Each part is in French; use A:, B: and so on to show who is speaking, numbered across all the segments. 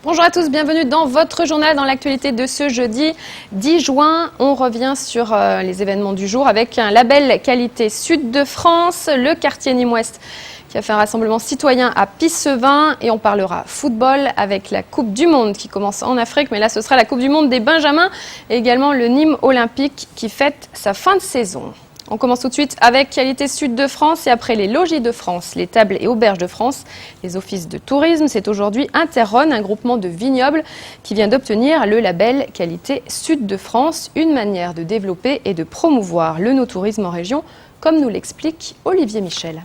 A: Bonjour à tous, bienvenue dans votre journal dans l'actualité de ce jeudi 10 juin. On revient sur les événements du jour avec un label qualité Sud de France, le quartier Nîmes-Ouest qui a fait un rassemblement citoyen à Pissevin et on parlera football avec la Coupe du Monde qui commence en Afrique, mais là ce sera la Coupe du Monde des Benjamins et également le Nîmes Olympique qui fête sa fin de saison. On commence tout de suite avec Qualité Sud de France et après les logis de France, les tables et auberges de France, les offices de tourisme. C'est aujourd'hui Interrone, un groupement de vignobles qui vient d'obtenir le label Qualité Sud de France, une manière de développer et de promouvoir le no-tourisme en région, comme nous l'explique Olivier Michel.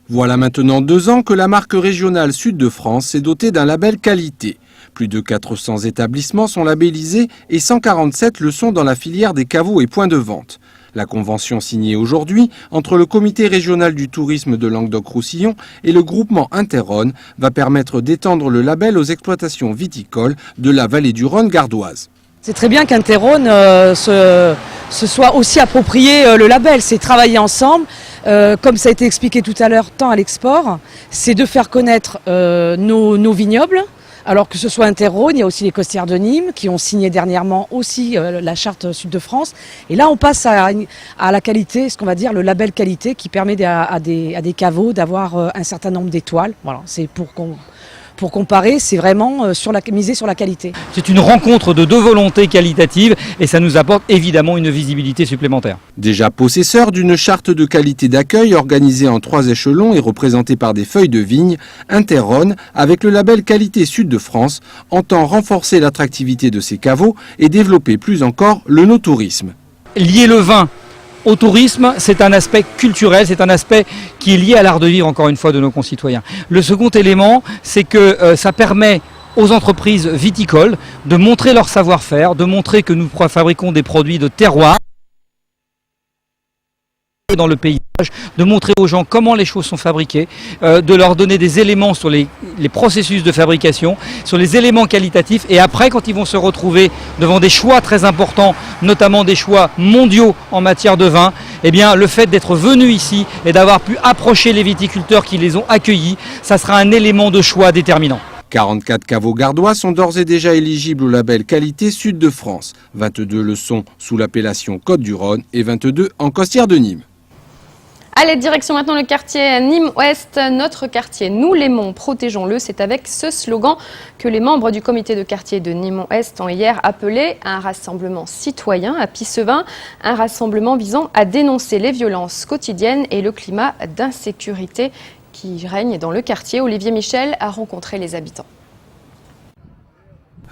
B: Voilà maintenant 2 ans que la marque régionale Sud de France s'est dotée d'un label qualité. Plus de 400 établissements sont labellisés et 147 le sont dans la filière des caveaux et points de vente. La convention signée aujourd'hui entre le comité régional du tourisme de Languedoc-Roussillon et le groupement Interrone va permettre d'étendre le label aux exploitations viticoles de la vallée du Rhône gardoise.
C: C'est très bien qu'Interrone se soit aussi approprié le label, c'est travailler ensemble. Comme ça a été expliqué tout à l'heure, tant à l'export, c'est de faire connaître nos vignobles. Alors que ce soit Interrone, il y a aussi les Costières de Nîmes qui ont signé dernièrement aussi la charte Sud de France. Et là, on passe à la qualité, ce qu'on va dire le label qualité qui permet à des caveaux d'avoir un certain nombre d'étoiles. Voilà, c'est pour comparer, c'est vraiment miser sur la qualité.
D: C'est une rencontre de 2 volontés qualitatives et ça nous apporte évidemment une visibilité supplémentaire.
B: Déjà possesseur d'une charte de qualité d'accueil organisée en 3 échelons et représentée par des feuilles de vigne, Interrone, avec le label Qualité Sud de France, entend renforcer l'attractivité de ses caveaux et développer plus encore le no-tourisme.
D: Lier le vin au tourisme, c'est un aspect culturel, c'est un aspect qui est lié à l'art de vivre, encore une fois, de nos concitoyens. Le second élément, c'est que ça permet aux entreprises viticoles de montrer leur savoir-faire, de montrer que nous fabriquons des produits de terroir dans le paysage, de montrer aux gens comment les choses sont fabriquées, de leur donner des éléments sur les processus de fabrication, sur les éléments qualitatifs et après quand ils vont se retrouver devant des choix très importants, notamment des choix mondiaux en matière de vin, eh bien le fait d'être venu ici et d'avoir pu approcher les viticulteurs qui les ont accueillis, ça sera un élément de choix déterminant.
B: 44 caveaux gardois sont d'ores et déjà éligibles au label Qualité Sud de France. 22 le sont sous l'appellation Côte-du-Rhône et 22 en Costières de Nîmes.
A: Allez, direction maintenant le quartier Nîmes-Ouest, notre quartier, nous l'aimons, protégeons-le. C'est avec ce slogan que les membres du comité de quartier de Nîmes-Ouest ont hier appelé à un rassemblement citoyen à Pissevin, un rassemblement visant à dénoncer les violences quotidiennes et le climat d'insécurité qui règne dans le quartier. Olivier Michel a rencontré les habitants.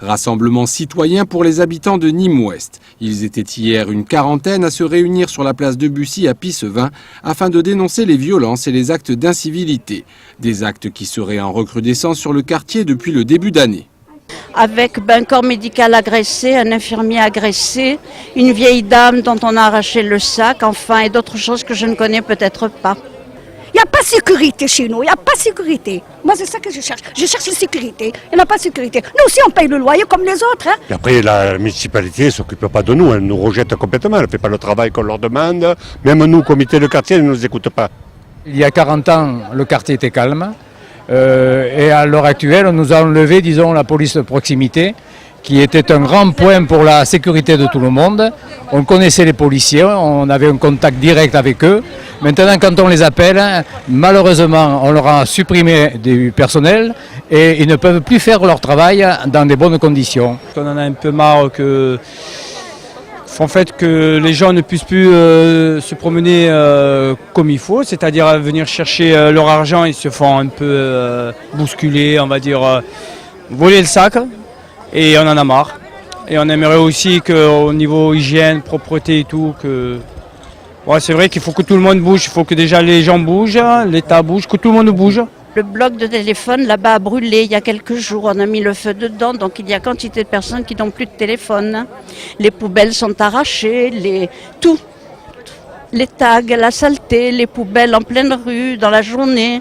B: Rassemblement citoyen pour les habitants de Nîmes-Ouest. Ils étaient hier une quarantaine à se réunir sur la place de Bussy à Pissevin afin de dénoncer les violences et les actes d'incivilité. Des actes qui seraient en recrudescence sur le quartier depuis le début d'année.
E: Avec un corps médical agressé, un infirmier agressé, une vieille dame dont on a arraché le sac, enfin, et d'autres choses que je ne connais peut-être pas.
F: Il n'y a pas de sécurité chez nous, il n'y a pas de sécurité. Moi, c'est ça que je cherche. Je cherche la sécurité. Il n'y a pas de sécurité. Nous aussi, on paye le loyer comme les autres. Hein.
G: Et après, la municipalité ne s'occupe pas de nous, elle nous rejette complètement, elle ne fait pas le travail qu'on leur demande. Même nous, comité de quartier, elle ne nous écoute pas.
H: Il y a 40 ans, le quartier était calme. Et à l'heure actuelle, on nous a enlevé, disons, la police de proximité, qui était un grand point pour la sécurité de tout le monde. On connaissait les policiers, on avait un contact direct avec eux. Maintenant, quand on les appelle, malheureusement, on leur a supprimé du personnel et ils ne peuvent plus faire leur travail dans de bonnes conditions.
I: On en a un peu marre que les gens ne puissent plus se promener comme il faut, c'est-à-dire venir chercher leur argent, ils se font un peu bousculer, on va dire, voler le sac. Et on en a marre. Et on aimerait aussi qu'au niveau hygiène, propreté et tout, c'est vrai qu'il faut que tout le monde bouge. Il faut que déjà les gens bougent, l'État bouge, que tout le monde bouge.
E: Le bloc de téléphone là-bas a brûlé il y a quelques jours, on a mis le feu dedans, donc il y a quantité de personnes qui n'ont plus de téléphone. Les poubelles sont arrachées, tout. Les tags, la saleté, les poubelles en pleine rue, dans la journée.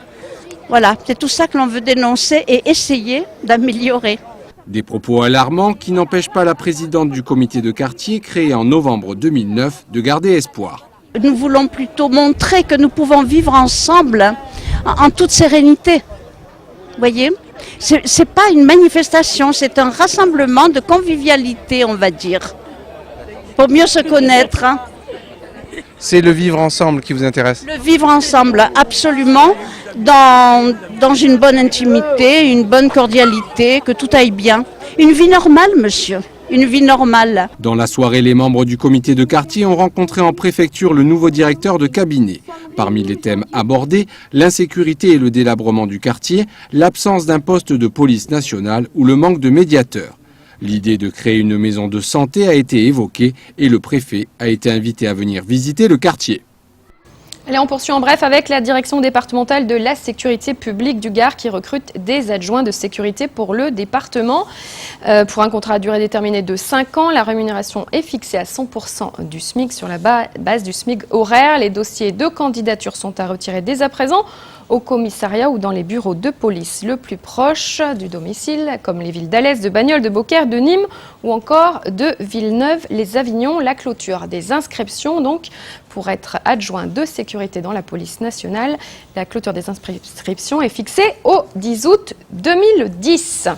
E: Voilà, c'est tout ça que l'on veut dénoncer et essayer d'améliorer.
B: Des propos alarmants qui n'empêchent pas la présidente du comité de quartier, créé en novembre 2009, de garder espoir.
E: Nous voulons plutôt montrer que nous pouvons vivre ensemble en toute sérénité. Vous voyez ? C'est pas une manifestation, c'est un rassemblement de convivialité, on va dire, pour mieux se connaître. Hein.
J: C'est le vivre ensemble qui vous intéresse?
E: Le vivre ensemble, absolument, dans une bonne intimité, une bonne cordialité, que tout aille bien. Une vie normale, monsieur. Une vie normale.
B: Dans la soirée, les membres du comité de quartier ont rencontré en préfecture le nouveau directeur de cabinet. Parmi les thèmes abordés, l'insécurité et le délabrement du quartier, l'absence d'un poste de police nationale ou le manque de médiateurs. L'idée de créer une maison de santé a été évoquée et le préfet a été invité à venir visiter le quartier.
A: Allez, on poursuit en bref avec la direction départementale de la sécurité publique du Gard qui recrute des adjoints de sécurité pour le département. Pour un contrat à durée déterminée de 5 ans, la rémunération est fixée à 100% du SMIC sur la base du SMIC horaire. Les dossiers de candidature sont à retirer dès à présent au commissariat ou dans les bureaux de police le plus proche du domicile, comme les villes d'Alès, de Bagnols, de Beaucaire, de Nîmes ou encore de Villeneuve-les-Avignon. La clôture des inscriptions, donc, pour être adjoint de sécurité dans la police nationale, la clôture des inscriptions est fixée au 10 août 2010.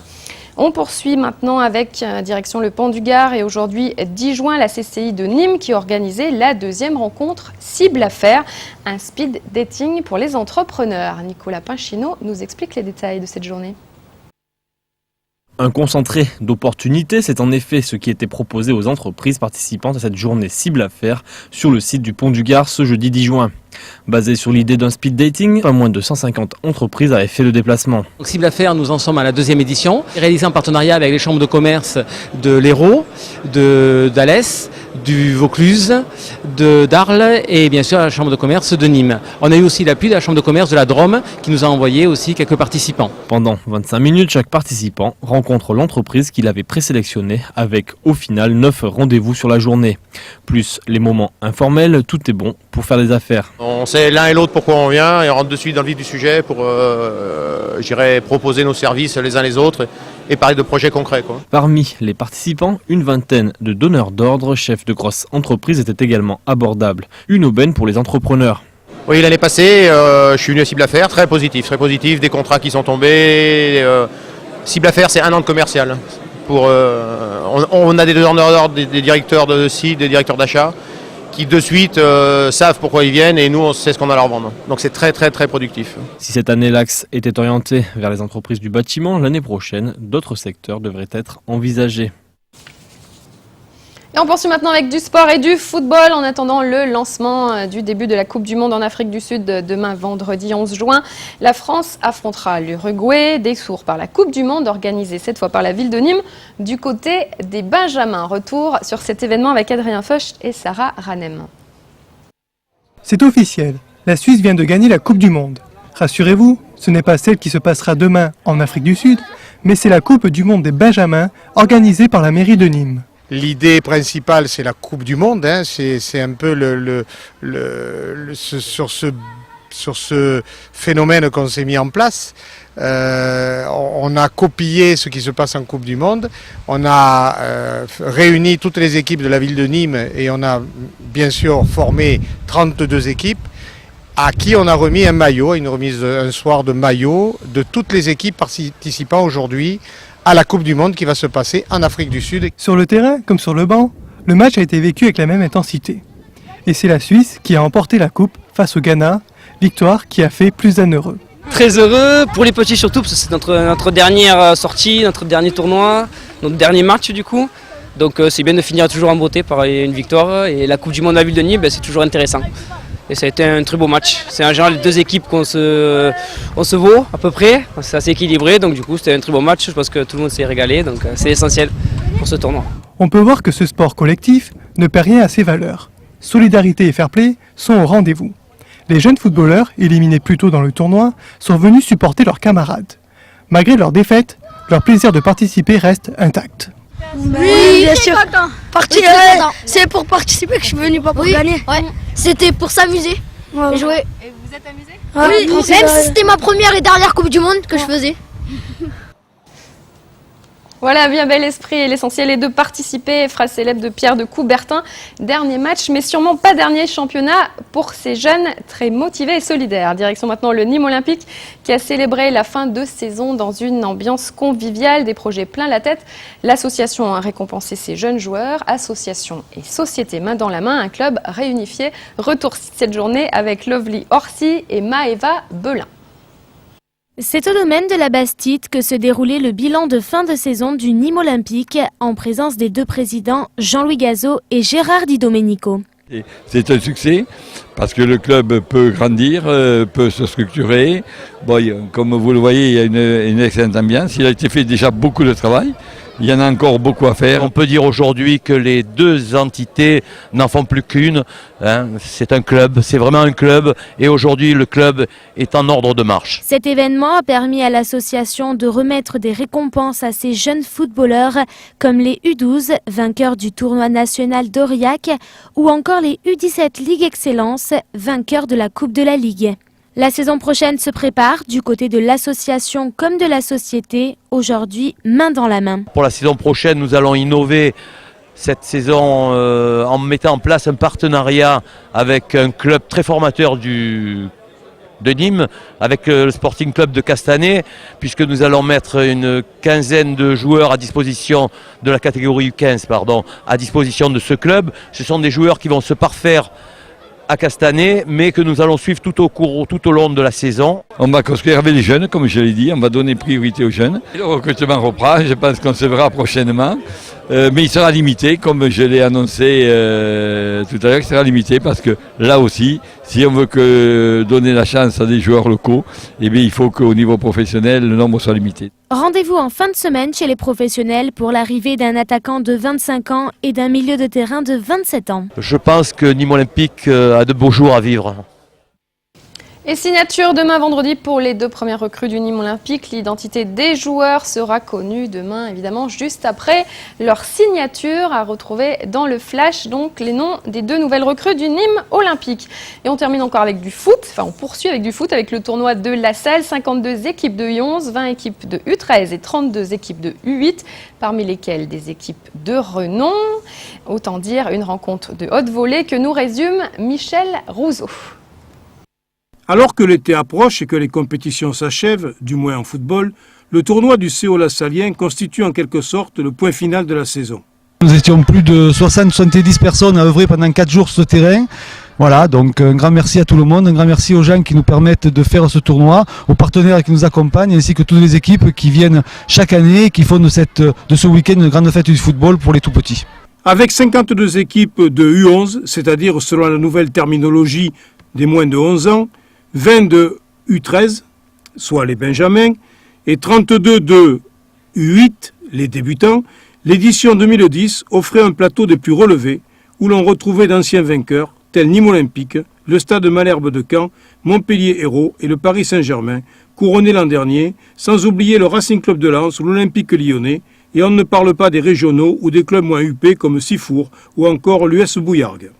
A: On poursuit maintenant avec direction le Pont du Gard et aujourd'hui 10 juin, la CCI de Nîmes qui organisait la deuxième rencontre Cible Affaires, un speed dating pour les entrepreneurs. Nicolas Pinchino nous explique les détails de cette journée.
K: Un concentré d'opportunités, c'est en effet ce qui était proposé aux entreprises participantes à cette journée Cible Affaires sur le site du Pont du Gard ce jeudi 10 juin. Basé sur l'idée d'un speed dating, pas moins de 150 entreprises avaient fait le déplacement.
L: Donc, Cible Affaires, nous en sommes à la deuxième édition, réalisée en partenariat avec les chambres de commerce de l'Hérault, d'Alès, du Vaucluse, d'Arles et bien sûr la chambre de commerce de Nîmes. On a eu aussi l'appui de la chambre de commerce de la Drôme qui nous a envoyé aussi quelques participants.
K: Pendant 25 minutes, chaque participant rencontre l'entreprise qu'il avait présélectionnée avec au final 9 rendez-vous sur la journée. Plus les moments informels, tout est bon pour faire des affaires.
M: On sait l'un et l'autre pourquoi on vient et on rentre de suite dans le vif du sujet pour proposer nos services les uns les autres et parler de projets concrets, quoi.
K: Parmi les participants, une vingtaine de donneurs d'ordre, chefs de grosses entreprises étaient également abordables. Une aubaine pour les entrepreneurs.
M: Oui, l'année passée, je suis venu à Cible Affaires, très positif, des contrats qui sont tombés. Cible Affaires, c'est 1 an de commercial. On a des donneurs d'ordre, des directeurs de site, des directeurs d'achat, qui de suite savent pourquoi ils viennent et nous on sait ce qu'on a à leur vendre. Donc c'est très productif.
K: Si cette année l'axe était orienté vers les entreprises du bâtiment, l'année prochaine, d'autres secteurs devraient être envisagés.
A: Et on poursuit maintenant avec du sport et du football en attendant le lancement du début de la Coupe du Monde en Afrique du Sud demain vendredi 11 juin. La France affrontera l'Uruguay, des tours par la Coupe du Monde organisée cette fois par la ville de Nîmes du côté des Benjamins. Retour sur cet événement avec Adrien Feucht et Sarah Ranem.
N: C'est officiel, la Suisse vient de gagner la Coupe du Monde. Rassurez-vous, ce n'est pas celle qui se passera demain en Afrique du Sud, mais c'est la Coupe du Monde des Benjamins organisée par la mairie de Nîmes.
O: L'idée principale, c'est la Coupe du Monde. Hein. C'est un peu sur ce phénomène qu'on s'est mis en place. On a copié ce qui se passe en Coupe du Monde. On a réuni toutes les équipes de la ville de Nîmes et on a bien sûr formé 32 équipes à qui on a remis un maillot, un soir de maillot de toutes les équipes participant aujourd'hui à la Coupe du Monde qui va se passer en Afrique du Sud.
N: Sur le terrain, comme sur le banc, le match a été vécu avec la même intensité. Et c'est la Suisse qui a emporté la Coupe face au Ghana, victoire qui a fait plus d'un heureux.
P: Très heureux, pour les petits surtout, parce que c'est notre dernière sortie, notre dernier tournoi, notre dernier match du coup. Donc c'est bien de finir toujours en beauté par une victoire. Et la Coupe du Monde de la ville de Nîmes, c'est toujours intéressant. Et ça a été un très beau match. C'est en général les deux équipes on se vaut à peu près. C'est assez équilibré, donc du coup c'était un très beau match. Je pense que tout le monde s'est régalé, donc c'est essentiel pour ce tournoi.
N: On peut voir que ce sport collectif ne perd rien à ses valeurs. Solidarité et fair play sont au rendez-vous. Les jeunes footballeurs, éliminés plus tôt dans le tournoi, sont venus supporter leurs camarades. Malgré leur défaite, leur plaisir de participer reste intact.
Q: Oui, bien sûr. C'est pour participer que je suis venu, pas pour gagner. Ouais. C'était pour s'amuser et jouer.
A: Et vous êtes amusé ?
Q: Oui, même si c'était ma première et dernière Coupe du Monde que je faisais.
A: Voilà, bien bel esprit. Et l'essentiel est de participer. Phrase célèbre de Pierre de Coubertin. Dernier match, mais sûrement pas dernier championnat pour ces jeunes très motivés et solidaires. Direction maintenant le Nîmes Olympique qui a célébré la fin de saison dans une ambiance conviviale, des projets plein la tête. L'association a récompensé ses jeunes joueurs. Association et société main dans la main, un club réunifié. Retour cette journée avec Lovely Orsi et Maëva Belin.
R: C'est au domaine de la Bastide que se déroulait le bilan de fin de saison du Nîmes Olympique en présence des deux présidents Jean-Louis Gazot et Gérard Di Domenico.
S: C'est un succès parce que le club peut grandir, peut se structurer. Bon, comme vous le voyez, il y a une excellente ambiance. Il a été fait déjà beaucoup de travail. Il y en a encore beaucoup à faire.
T: On peut dire aujourd'hui que les deux entités n'en font plus qu'une. Hein. C'est un club, c'est vraiment un club. Et aujourd'hui, le club est en ordre de marche.
R: Cet événement a permis à l'association de remettre des récompenses à ces jeunes footballeurs, comme les U12, vainqueurs du tournoi national d'Aurillac, ou encore les U17 Ligue Excellence, vainqueurs de la Coupe de la Ligue. La saison prochaine se prépare du côté de l'association comme de la société, aujourd'hui main dans la main.
T: Pour la saison prochaine, nous allons innover cette saison en mettant en place un partenariat avec un club très formateur de Nîmes, avec le Sporting Club de Castanet, puisque nous allons mettre une quinzaine de joueurs à disposition de la catégorie U15, à disposition de ce club. Ce sont des joueurs qui vont se parfaire à Castanet, mais que nous allons suivre tout au long de la saison.
S: On va construire avec les jeunes, comme je l'ai dit, on va donner priorité aux jeunes. Le recrutement reprend, je pense qu'on se verra prochainement, mais il sera limité, comme je l'ai annoncé tout à l'heure, il sera limité parce que là aussi, si on veut donner la chance à des joueurs locaux, eh bien, il faut qu'au niveau professionnel, le nombre soit limité.
R: Rendez-vous en fin de semaine chez les professionnels pour l'arrivée d'un attaquant de 25 ans et d'un milieu de terrain de 27 ans.
T: Je pense que Nîmes Olympique a de beaux jours à vivre.
A: Et signature demain vendredi pour les deux premières recrues du Nîmes Olympique. L'identité des joueurs sera connue demain, évidemment, juste après leur signature, à retrouver dans le flash, donc les noms des deux nouvelles recrues du Nîmes Olympique. Et on termine encore avec du foot, on poursuit avec du foot avec le tournoi de La Salle. 52 équipes de U11, 20 équipes de U13 et 32 équipes de U8, parmi lesquelles des équipes de renom. Autant dire une rencontre de haute volée que nous résume Michel Rousseau.
U: Alors que l'été approche et que les compétitions s'achèvent, du moins en football, le tournoi du CO Lassalien constitue en quelque sorte le point final de la saison.
V: Nous étions plus de 60-70 personnes à œuvrer pendant 4 jours sur ce terrain. Voilà, donc un grand merci à tout le monde, un grand merci aux gens qui nous permettent de faire ce tournoi, aux partenaires qui nous accompagnent, ainsi que toutes les équipes qui viennent chaque année et qui font de ce week-end une grande fête du football pour les tout petits.
U: Avec 52 équipes de U11, c'est-à-dire selon la nouvelle terminologie des moins de 11 ans, 20 de U13, soit les Benjamins, et 32 de U8, les débutants, l'édition 2010 offrait un plateau des plus relevés où l'on retrouvait d'anciens vainqueurs tels Nîmes Olympique, le Stade Malherbe de Caen, Montpellier Hérault et le Paris Saint-Germain, couronnés l'an dernier, sans oublier le Racing Club de Lens ou l'Olympique Lyonnais, et on ne parle pas des régionaux ou des clubs moins huppés comme Sifour ou encore l'US Bouillargues.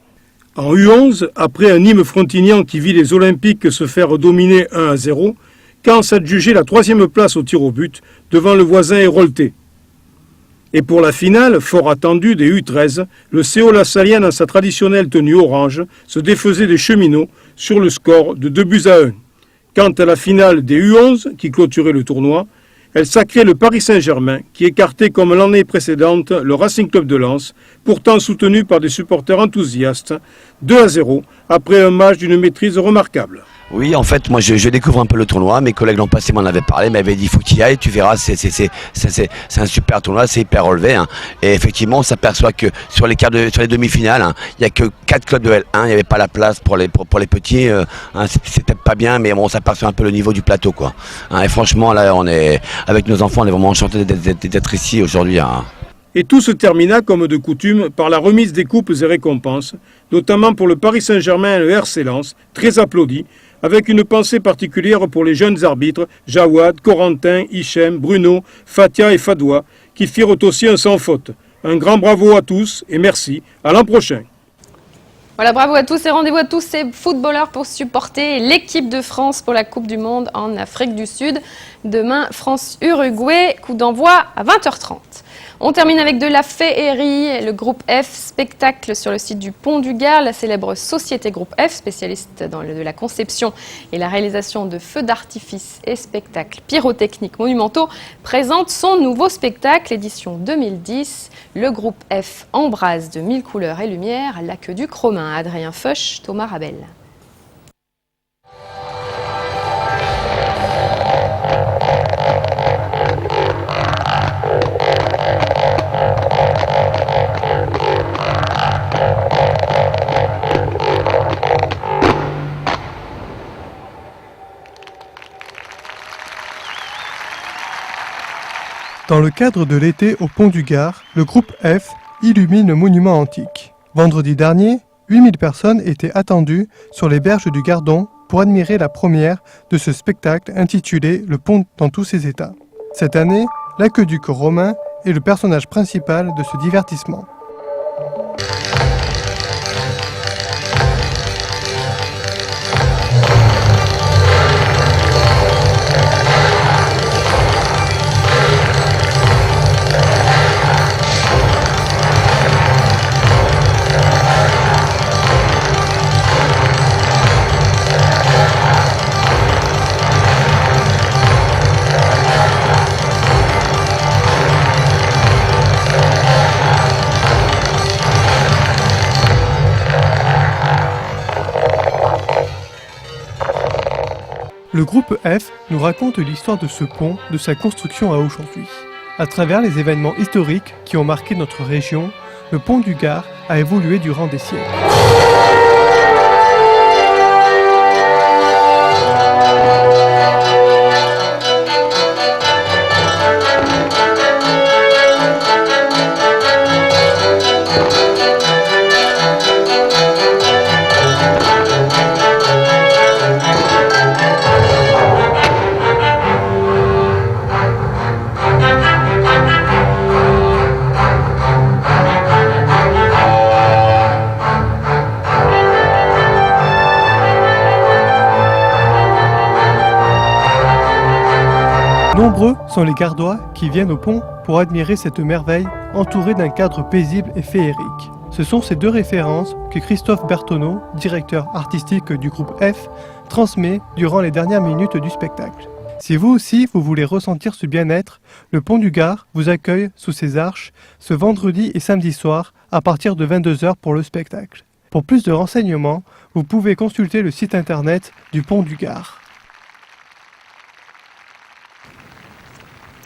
U: En U11, après un Nîmes Frontignan qui vit les Olympiques se faire dominer 1-0, Caen s'adjugeait la 3e place au tir au but devant le voisin Héroltais. Et pour la finale, fort attendue des U13, le CO Lassalien dans sa traditionnelle tenue orange se défaisait des Cheminots sur le score de 2-1. Quant à la finale des U11 qui clôturait le tournoi, elle sacrait le Paris Saint-Germain, qui écartait comme l'année précédente le Racing Club de Lens, pourtant soutenu par des supporters enthousiastes, 2-0, après un match d'une maîtrise remarquable.
W: Oui, en fait, moi je découvre un peu le tournoi, mes collègues l'an passé m'en avaient parlé, m'avaient dit il faut que tu y ailles, tu verras, c'est un super tournoi, c'est hyper relevé. Hein. Et effectivement, on s'aperçoit que sur les demi-finales, hein, il n'y a que 4 clubs de L1, il n'y avait pas la place pour les petits, hein, c'est peut-être pas bien, mais bon, on s'aperçoit un peu le niveau du plateau, quoi. Hein, et franchement, là, avec nos enfants, on est vraiment enchantés d'être ici aujourd'hui. Hein.
U: Et tout se termina, comme de coutume, par la remise des coupes et récompenses, notamment pour le Paris Saint-Germain et le RC Lens, très applaudis, avec une pensée particulière pour les jeunes arbitres, Jawad, Corentin, Hichem, Bruno, Fatia et Fadoua, qui firent aussi un sans faute. Un grand bravo à tous et merci. À l'an prochain.
A: Voilà, bravo à tous et rendez-vous à tous ces footballeurs pour supporter l'équipe de France pour la Coupe du Monde en Afrique du Sud. Demain, France-Uruguay, coup d'envoi à 20h30. On termine avec de la féerie, le groupe F, spectacle sur le site du Pont du Gard. La célèbre société Groupe F, spécialiste de la conception et la réalisation de feux d'artifice et spectacles pyrotechniques monumentaux, présente son nouveau spectacle, édition 2010. Le groupe F embrase de 1000 couleurs et lumières l'aqueduc romain. Adrien Feuch, Thomas Rabel.
N: Dans le cadre de l'été au Pont du Gard, le groupe F illumine le monument antique. Vendredi dernier, 8000 personnes étaient attendues sur les berges du Gardon pour admirer la première de ce spectacle intitulé « Le pont dans tous ses états ». Cette année, l'aqueduc romain est le personnage principal de ce divertissement. Le groupe F nous raconte l'histoire de ce pont, de sa construction à aujourd'hui. À travers les événements historiques qui ont marqué notre région, le pont du Gard a évolué durant des siècles. Nombreux sont les Gardois qui viennent au pont pour admirer cette merveille entourée d'un cadre paisible et féerique. Ce sont ces deux références que Christophe Bertonneau, directeur artistique du groupe F, transmet durant les dernières minutes du spectacle. Si vous aussi vous voulez ressentir ce bien-être, le Pont du Gard vous accueille sous ses arches ce vendredi et samedi soir à partir de 22h pour le spectacle. Pour plus de renseignements, vous pouvez consulter le site internet du Pont du Gard.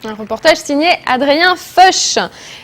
A: Un reportage signé Adrien Feuch.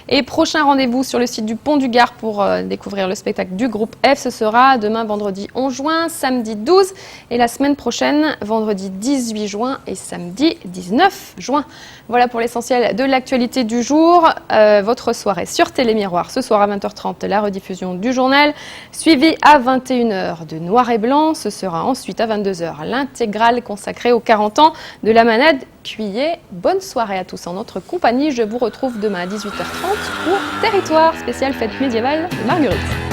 A: Et prochain rendez-vous sur le site du Pont du Gard pour découvrir le spectacle du groupe F. Ce sera demain vendredi 11 juin, samedi 12 et la semaine prochaine vendredi 18 juin et samedi 19 juin. Voilà pour l'essentiel de l'actualité du jour. Votre soirée sur Télémiroir ce soir à 20h30, la rediffusion du journal, suivi à 21h de Noir et Blanc. Ce sera ensuite à 22h l'intégrale consacrée aux 40 ans de la manade Cuillet. Bonne soirée à tous en notre compagnie. Je vous retrouve demain à 18h30 pour Territoire, spécial fête médiévale de Marguerite.